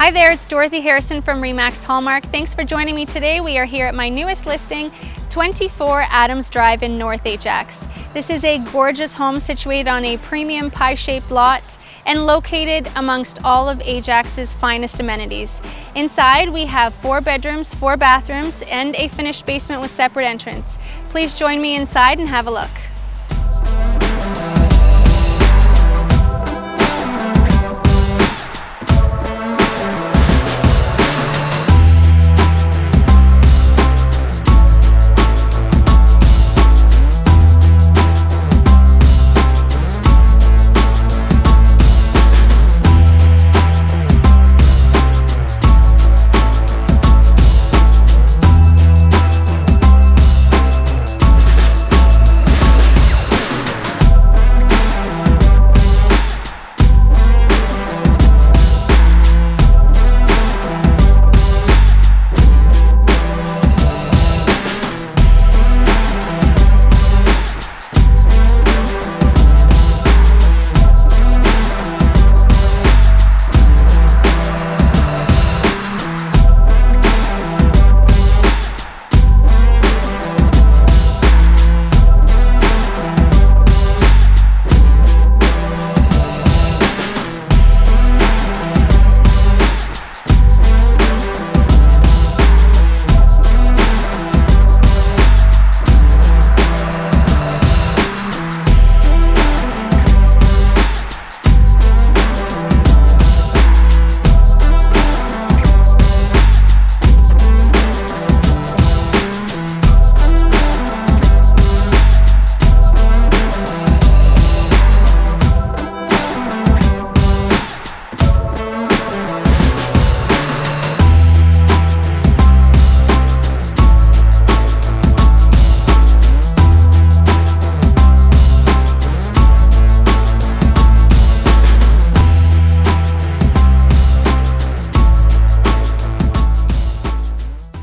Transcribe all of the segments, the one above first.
Hi there, it's Dorothy Harrison from Remax Hallmark. Thanks for joining me today. We are here at my newest listing, 24 Adams Drive in North Ajax. This is a gorgeous home situated on a premium pie-shaped lot and located amongst all of Ajax's finest amenities. Inside, we have 4 bedrooms, 4 bathrooms, and a finished basement with separate entrance. Please join me inside and have a look.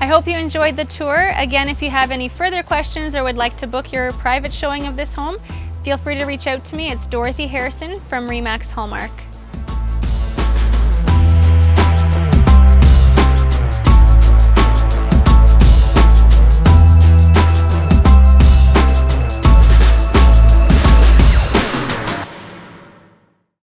I hope you enjoyed the tour. Again, if you have any further questions or would like to book your private showing of this home, feel free to reach out to me. It's Dorothy Harrison from Remax Hallmark.